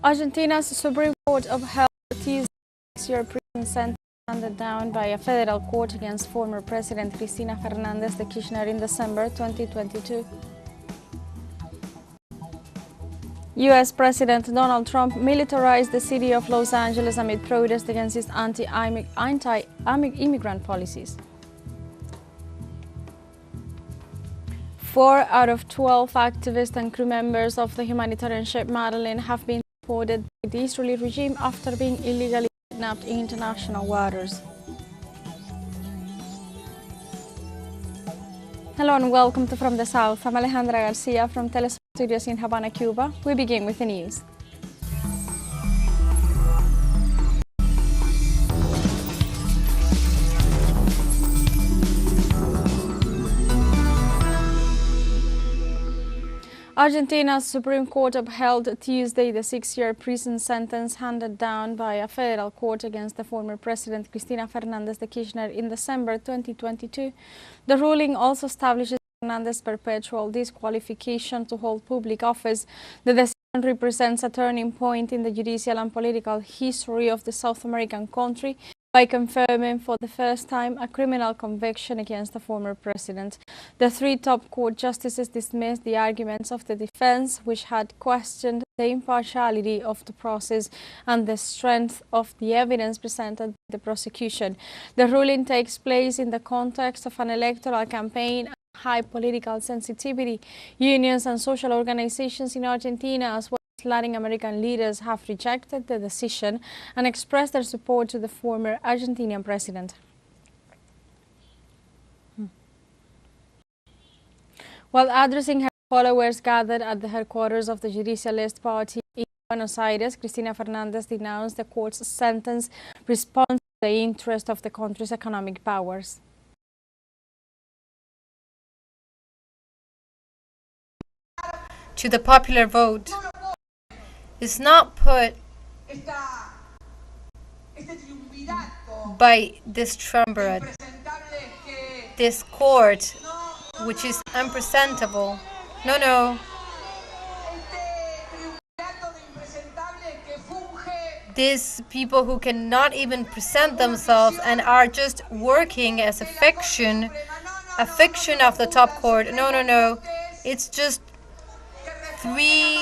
Argentina's Supreme Court upheld Tuesday's 6-year prison sentence handed down by a federal court against former President Cristina Fernández de Kirchner in December 2022. U.S. President Donald Trump militarized the city of Los Angeles amid protests against his anti-immigrant policies. 4 out of 12 activists and crew members of the humanitarian ship Madeline have been deported by the Israeli regime after being illegally kidnapped in international waters. Hello and welcome to From the South. I'm Alejandra Garcia from teleSUR Studios in Havana, Cuba. We begin with the news. Argentina's Supreme Court upheld Tuesday the 6-year prison sentence handed down by a federal court against the former President Cristina Fernández de Kirchner in December 2022. The ruling also establishes Fernández's perpetual disqualification to hold public office. The decision represents a turning point in the judicial and political history of the South American country by confirming for the first time a criminal conviction against the former president. The 3 top court justices dismissed the arguments of the defense, which had questioned the impartiality of the process and the strength of the evidence presented by the prosecution. The ruling takes place in the context of an electoral campaign and high political sensitivity. Unions and social organizations in Argentina, as well as Latin American leaders, have rejected the decision and expressed their support to the former Argentinian president. While addressing her followers gathered at the headquarters of the Judicialist Party in Buenos Aires, Cristina Fernández denounced the court's sentence response to the interest of the country's economic powers. To the popular vote is not put by this triumvirate, this court, which is unpresentable. No. These people who cannot even present themselves and are just working as a fiction of the top court. No. It's just three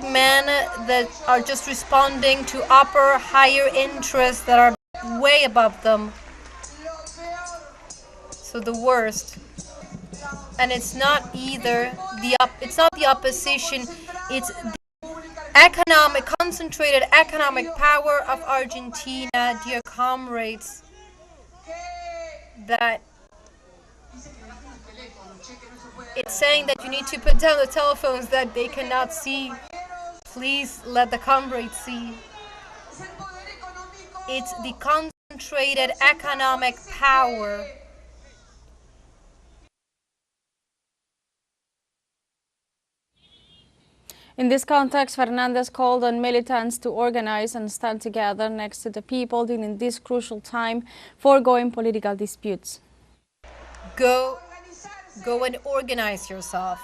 men that are just responding to higher interests that are way above them. So the worst. And it's not either it's not the opposition, it's the concentrated economic power of Argentina, dear comrades, that it's saying that you need to put down the telephones that they cannot see. Please let the comrades see. It's the concentrated economic power. In this context, Fernández called on militants to organize and stand together next to the people during this crucial time, foregoing political disputes. Go and organize yourself.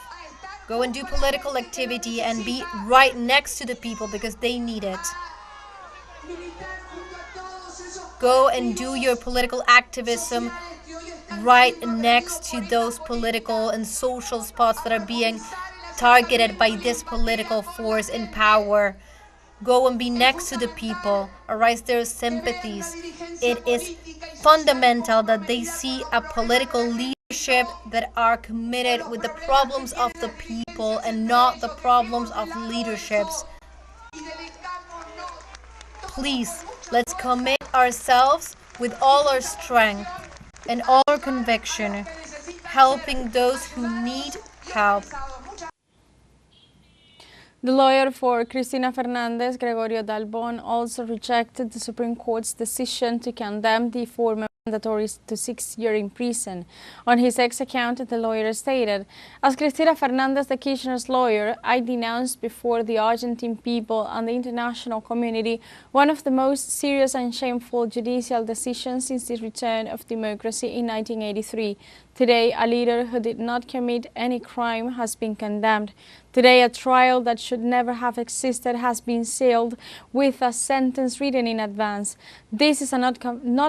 Go and do political activity and be right next to the people because they need it. Go and do your political activism right next to those political and social spots that are being targeted by this political force in power. Go and be next to the people, arouse their sympathies. It is fundamental that they see a political leadership that are committed with the problems of the people and not the problems of leaderships. Please, let's commit ourselves with all our strength and all our conviction, helping those who need help. The lawyer for Cristina Fernández, Gregorio Dalbon, also rejected the Supreme Court's decision to condemn the former mandatory to 6 years in prison. On his X account, the lawyer stated, "As Cristina Fernández de Kirchner's lawyer, I denounced before the Argentine people and the international community one of the most serious and shameful judicial decisions since the return of democracy in 1983. Today, a leader who did not commit any crime has been condemned. Today, a trial that should never have existed has been sealed with a sentence written in advance. This is not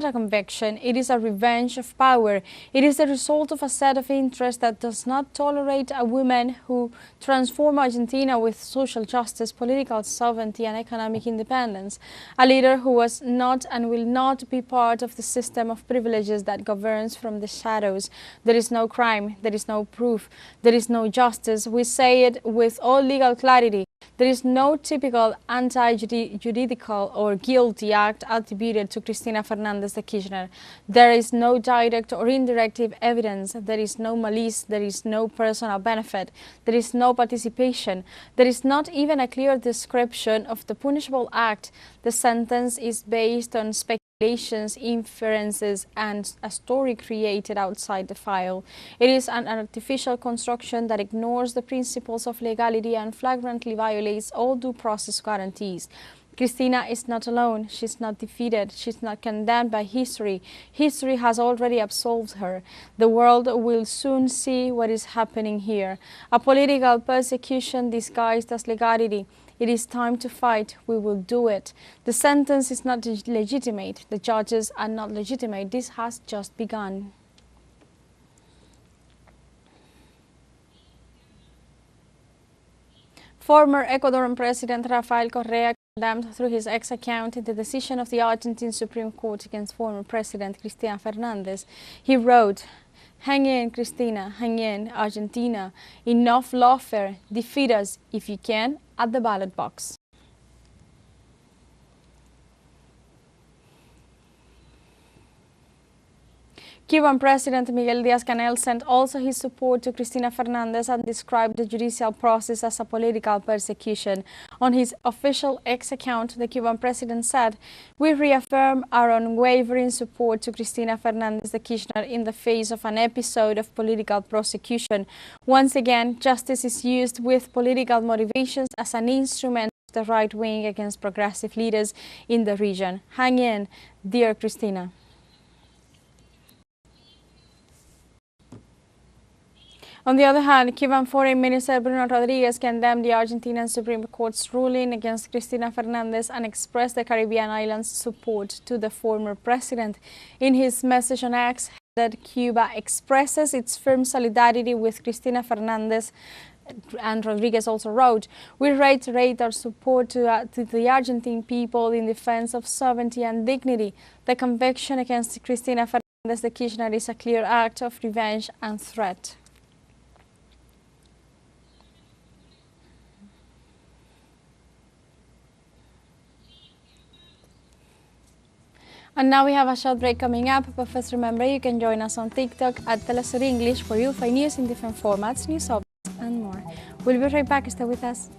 a conviction, it is a revenge of power. It is the result of a set of interests that does not tolerate a woman who transformed Argentina with social justice, political sovereignty and economic independence. A leader who was not and will not be part of the system of privileges that governs from the shadows. There is no crime, there is no proof, there is no justice. We say it with all legal clarity. There is no typical anti-juridical or guilty act attributed to Cristina Fernández de Kirchner. There is no direct or indirect evidence. There is no malice. There is no personal benefit. There is no participation. There is not even a clear description of the punishable act. The sentence is based on speculations, inferences, and a story created outside the file. It is an artificial construction that ignores the principles of legality and flagrantly violates all due process guarantees. Cristina is not alone. She's not defeated. She's not condemned by history. History has already absolved her. The world will soon see what is happening here. A political persecution disguised as legality. It is time to fight. We will do it. The sentence is not legitimate. The judges are not legitimate. This has just begun. Former Ecuadorian President Rafael Correa condemned through his X account the decision of the Argentine Supreme Court against former President Cristina Fernández. He wrote, "Hang in, Cristina, hang in, Argentina. Enough lawfare. Defeat us, if you can, at the ballot box." Cuban President Miguel Díaz-Canel sent also his support to Cristina Fernández and described the judicial process as a political persecution. On his official X account, the Cuban president said, "We reaffirm our unwavering support to Cristina Fernández de Kirchner in the face of an episode of political prosecution. Once again, justice is used with political motivations as an instrument of the right wing against progressive leaders in the region. Hang in, dear Cristina." On the other hand, Cuban Foreign Minister Bruno Rodriguez condemned the Argentinian Supreme Court's ruling against Cristina Fernández and expressed the Caribbean islands' support to the former president. In his message on X, that Cuba expresses its firm solidarity with Cristina Fernández, and Rodriguez also wrote, "We reiterate our support to the Argentine people in defense of sovereignty and dignity. The conviction against Cristina Fernández de Kirchner is a clear act of revenge and threat." And now we have a short break coming up, but first remember you can join us on TikTok at teleSUR English, where you'll find news in different formats, news updates and more. We'll be right back, stay with us.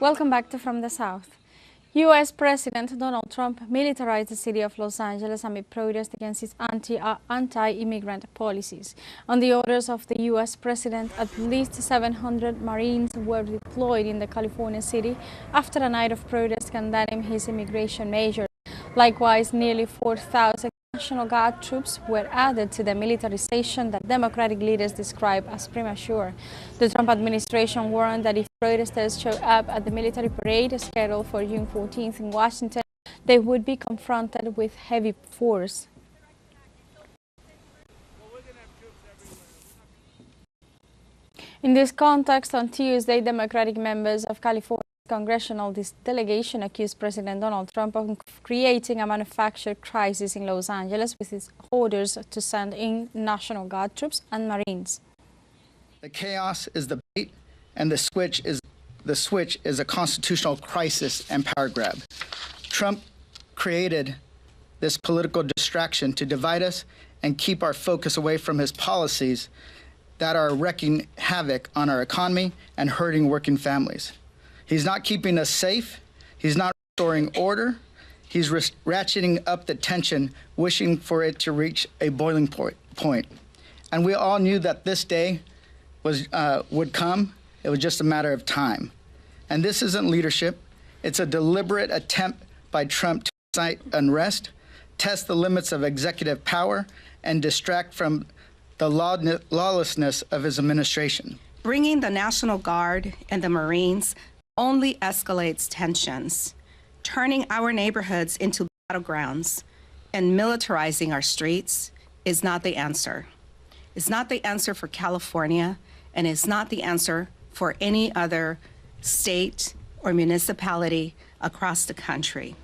Welcome back to From the South. U.S. President Donald Trump militarized the city of Los Angeles amid protest against its anti-immigrant policies. On the orders of the U.S. President, at least 700 Marines were deployed in the California city after a night of protest condemning his immigration measures. Likewise, nearly 4,000 National Guard troops were added to the militarization that Democratic leaders describe as premature. The Trump administration warned that if protesters show up at the military parade scheduled for June 14th in Washington, they would be confronted with heavy force. In this context, on Tuesday, Democratic members of California's congressional delegation accused President Donald Trump of creating a manufactured crisis in Los Angeles with his orders to send in National Guard troops and Marines. The chaos is the bait, and the switch is a constitutional crisis and power grab. Trump created this political distraction to divide us and keep our focus away from his policies that are wreaking havoc on our economy and hurting working families. He's not keeping us safe. He's not restoring order. He's ratcheting up the tension, wishing for it to reach a boiling point. And we all knew that this day would come. It was just a matter of time. And this isn't leadership. It's a deliberate attempt by Trump to incite unrest, test the limits of executive power, and distract from the lawlessness of his administration. Bringing the National Guard and the Marines only escalates tensions. Turning our neighborhoods into battlegrounds and militarizing our streets is not the answer. It's not the answer for California, and it's not the answer for any other state or municipality across the country.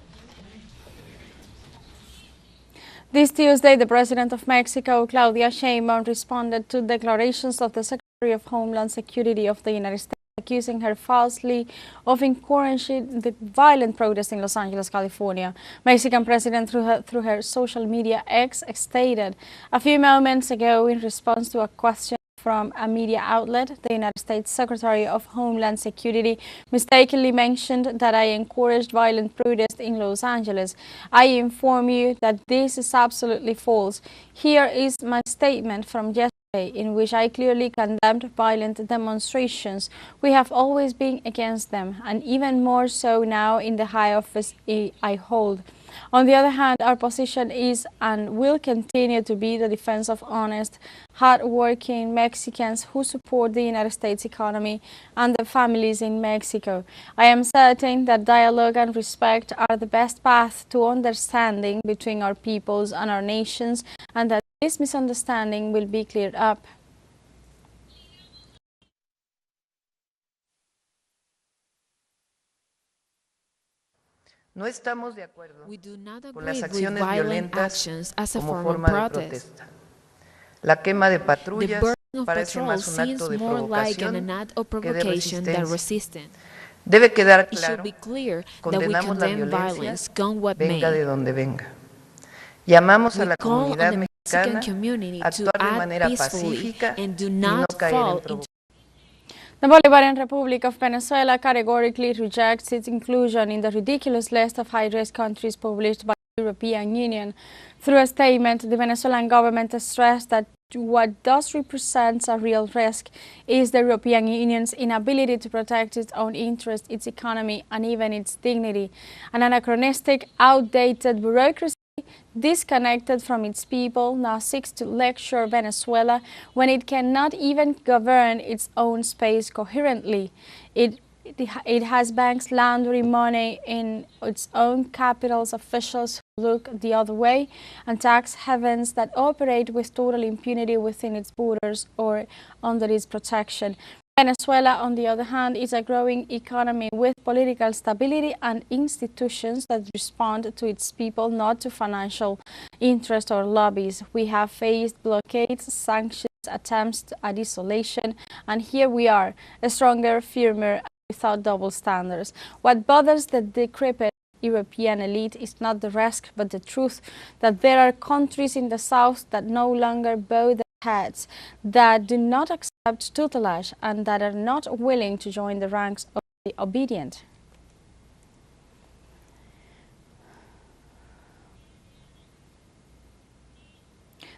This Tuesday, the President of Mexico, Claudia Sheinbaum, responded to declarations of the Secretary of Homeland Security of the United States, accusing her falsely of encouraging the violent protests in Los Angeles, California. Mexican President, through her social media X, stated a few moments ago in response to a question from a media outlet, the United States Secretary of Homeland Security mistakenly mentioned that I encouraged violent protests in Los Angeles. I inform you that this is absolutely false. Here is my statement from yesterday, in which I clearly condemned violent demonstrations. We have always been against them, and even more so now in the high office I hold. On the other hand, our position is and will continue to be the defense of honest, hard-working Mexicans who support the United States economy and their families in Mexico. I am certain that dialogue and respect are the best path to understanding between our peoples and our nations, and that this misunderstanding will be cleared up. No estamos de acuerdo We do not con las agree with acciones violent violentas actions as a como form of forma de protest. protesta. La quema de The patrullas burning of parece patrols más un acto seems de more like an provocación act of que de provocation than resistencia. resistance. Debe quedar It should claro, be clear that we condenamos la condemn violencia, violence, come what venga de may. donde venga. Llamamos a We la call on comunidad the mexicana Mexican community a to actuar de act manera peacefully pacífica and do y no not caer fall en into provocación. The Bolivarian Republic of Venezuela categorically rejects its inclusion in the ridiculous list of high-risk countries published by the European Union. Through a statement, the Venezuelan government stressed that what does represent a real risk is the European Union's inability to protect its own interests, its economy, and even its dignity. An anachronistic, outdated bureaucracy disconnected from its people now seeks to lecture Venezuela when it cannot even govern its own space coherently. It has banks laundering money in its own capitals, officials who look the other way, and tax havens that operate with total impunity within its borders or under its protection. Venezuela, on the other hand, is a growing economy with political stability and institutions that respond to its people, not to financial interests or lobbies. We have faced blockades, sanctions, attempts at isolation, and here we are, stronger, firmer, without double standards. What bothers the decrepit European elite is not the risk, but the truth that there are countries in the south that no longer bow their heads, that do not accept tutelage, and that are not willing to join the ranks of the obedient.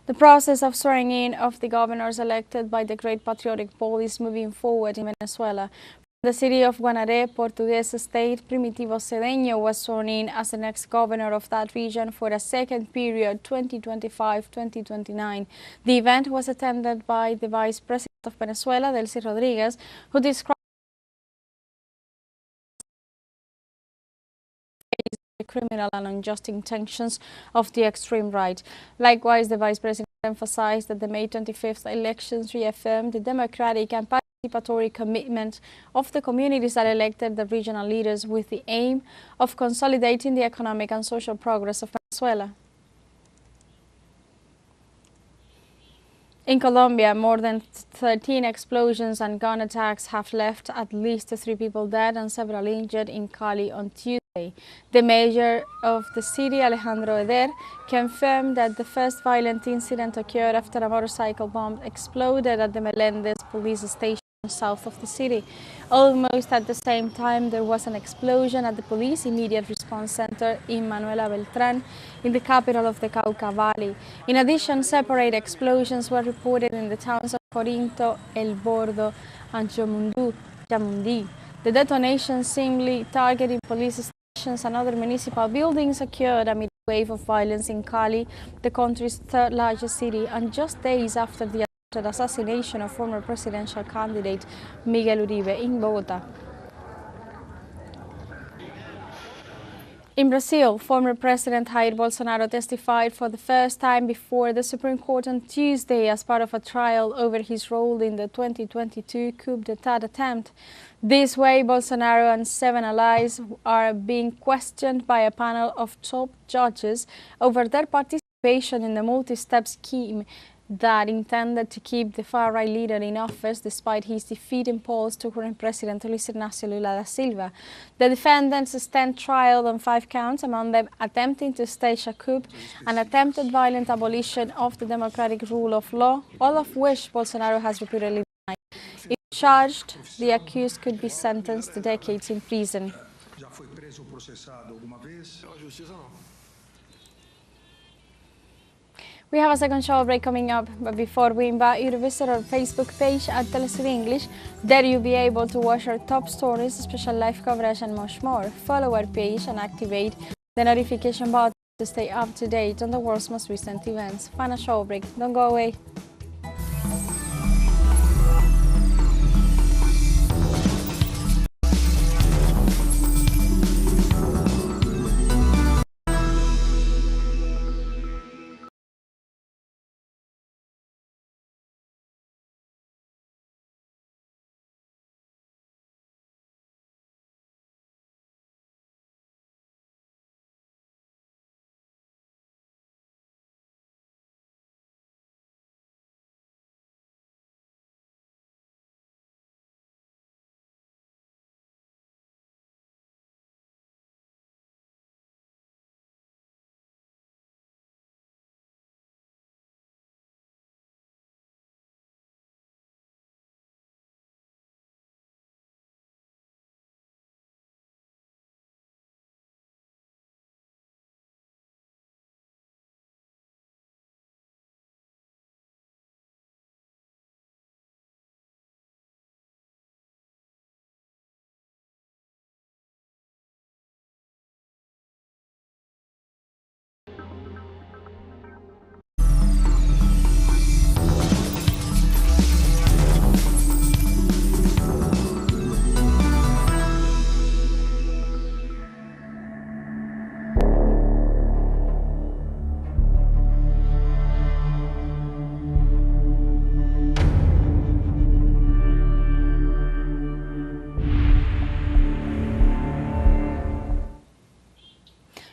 The process of swearing in of the governors elected by the Great Patriotic Poll is moving forward in Venezuela. The city of Guanare, Portuguese state, Primitivo Cedeño was sworn in as the next governor of that region for a second period, 2025-2029. The event was attended by the Vice President of Venezuela, Delcy Rodriguez, who described the criminal and unjust intentions of the extreme right. Likewise, the Vice President emphasized that the May 25th elections reaffirmed the democratic and participatory commitment of the communities that elected the regional leaders with the aim of consolidating the economic and social progress of Venezuela. In Colombia, more than 13 explosions and gun attacks have left at least 3 people dead and several injured in Cali on Tuesday. The mayor of the city, Alejandro Eder, confirmed that the first violent incident occurred after a motorcycle bomb exploded at the Melendez police station south of the city. Almost at the same time, there was an explosion at the police immediate response center in Manuela Beltran in the capital of the Cauca Valley. In addition, separate explosions were reported in the towns of Corinto, El Bordo and Yamundi. The detonations seemingly targeting police stations and other municipal buildings occurred amid a wave of violence in Cali, the country's third largest city, and just days after the assassination of former presidential candidate Miguel Uribe in Bogotá. In Brazil, former President Jair Bolsonaro testified for the first time before the Supreme Court on Tuesday as part of a trial over his role in the 2022 coup d'etat attempt. This way, Bolsonaro and 7 allies are being questioned by a panel of top judges over their participation in the multi-step scheme that intended to keep the far-right leader in office despite his defeat in polls to current President Luis Ignacio Lula da Silva. The defendants stand trial on 5 counts, among them attempting to stage a coup and attempted violent abolition of the democratic rule of law, all of which Bolsonaro has repeatedly denied. If charged, the accused could be sentenced to decades in prison. We have a second show break coming up, but before we invite you to visit our Facebook page at teleSUR English. There you'll be able to watch our top stories, special live coverage and much more. Follow our page and activate the notification button to stay up to date on the world's most recent events. Final show break, don't go away.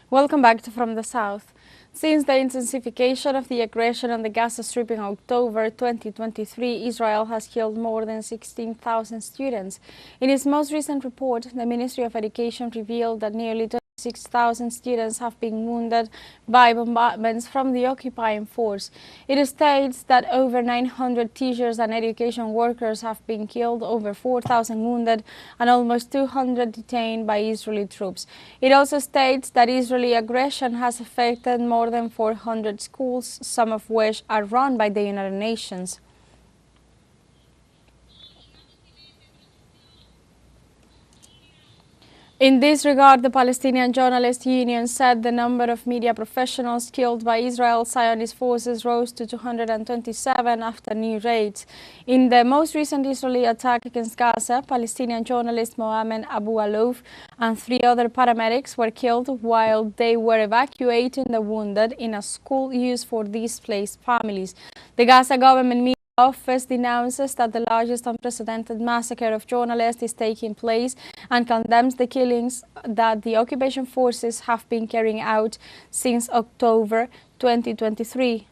Welcome back to From the South. Since the intensification of the aggression on the Gaza Strip in October 2023, Israel has killed more than 16,000 students. In its most recent report, the Ministry of Education revealed that nearly 26,000 students have been wounded by bombardments from the occupying force. It states that over 900 teachers and education workers have been killed, over 4,000 wounded, and almost 200 detained by Israeli troops. It also states that Israeli aggression has affected more than 400 schools, some of which are run by the United Nations. In this regard, the Palestinian Journalists Union said the number of media professionals killed by Israel's Zionist forces rose to 227 after new raids. In the most recent Israeli attack against Gaza, Palestinian journalist Mohammed Abu Alouf and 3 other paramedics were killed while they were evacuating the wounded in a school used for displaced families. The Gaza government media office denounces that the largest unprecedented massacre of journalists is taking place and condemns the killings that the occupation forces have been carrying out since October 2023.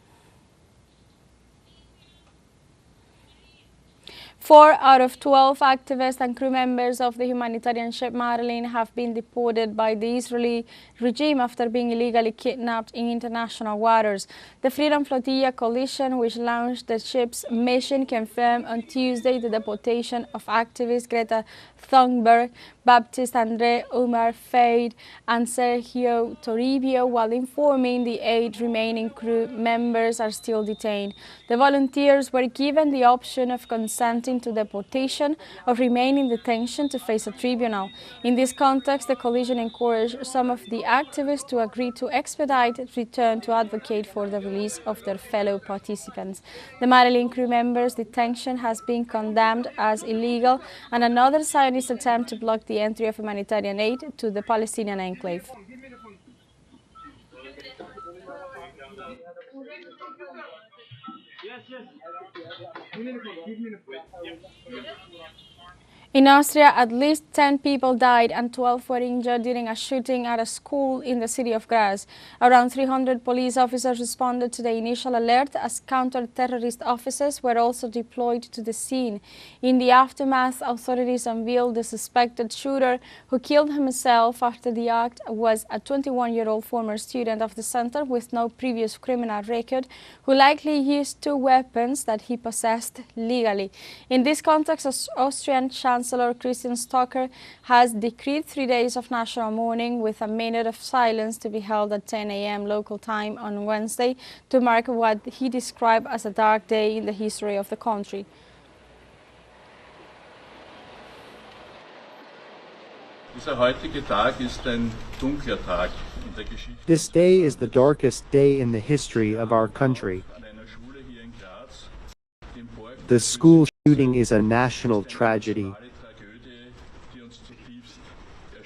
4 out of 12 activists and crew members of the humanitarian ship Marilyn have been deported by the Israeli regime after being illegally kidnapped in international waters. The Freedom Flotilla coalition, which launched the ship's mission, confirmed on Tuesday the deportation of activists Greta Thunberg, Baptiste André Umar Faid and Sergio Toribio, while informing the 8 remaining crew members are still detained. The volunteers were given the option of consenting to deportation or remain in detention to face a tribunal. In this context, the coalition encouraged some of the activists to agree to expedite return to advocate for the release of their fellow participants. The Marilyn crew members' detention has been condemned as illegal, and another Zionist attempt to block the entry of humanitarian aid to the Palestinian enclave. In Austria, at least 10 people died and 12 were injured during a shooting at a school in the city of Graz. Around 300 police officers responded to the initial alert as counter-terrorist officers were also deployed to the scene. In the aftermath, authorities unveiled the suspected shooter who killed himself after the act was a 21-year-old former student of the center with no previous criminal record who likely used 2 weapons that he possessed legally. In this context, Austrian Chancellor Christian Stocker has decreed 3 days of national mourning with a minute of silence to be held at 10 a.m. local time on Wednesday to mark what he described as a dark day in the history of the country. This day is the darkest day in the history of our country. The school shooting is a national tragedy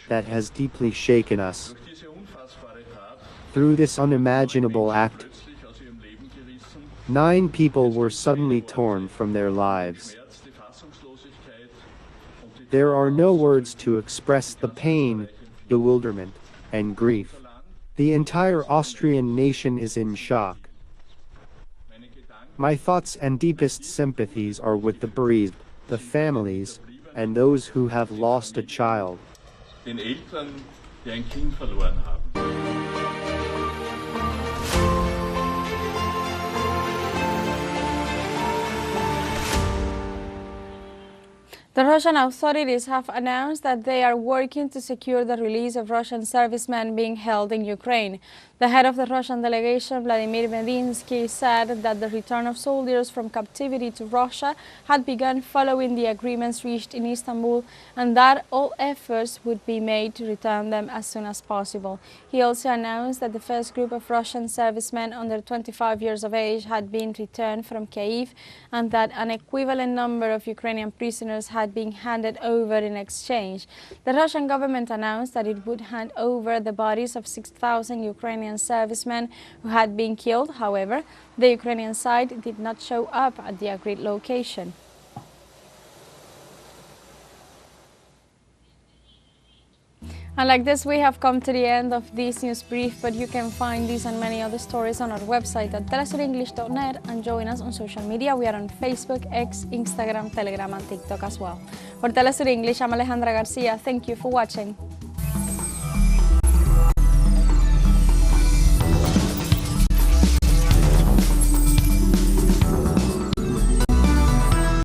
that has deeply shaken us. Through this unimaginable act, 9 people were suddenly torn from their lives. There are no words to express the pain, bewilderment, and grief. The entire Austrian nation is in shock. My thoughts and deepest sympathies are with the bereaved, the families, and those who have lost a child. Den Eltern, die ein Kind verloren haben. The Russian authorities have announced that they are working to secure the release of Russian servicemen being held in Ukraine. The head of the Russian delegation, Vladimir Medinsky, said that the return of soldiers from captivity to Russia had begun following the agreements reached in Istanbul and that all efforts would be made to return them as soon as possible. He also announced that the first group of Russian servicemen under 25 years of age had been returned from Kyiv and that an equivalent number of Ukrainian prisoners had been handed over in exchange. The Russian government announced that it would hand over the bodies of 6,000 Ukrainian servicemen who had been killed. However, the Ukrainian side did not show up at the agreed location. And like this, we have come to the end of this news brief, but you can find these and many other stories on our website at telesurenglish.net and join us on social media. We are on Facebook, X, Instagram, Telegram and TikTok as well. For Telesur English, I'm Alejandra Garcia. Thank you for watching.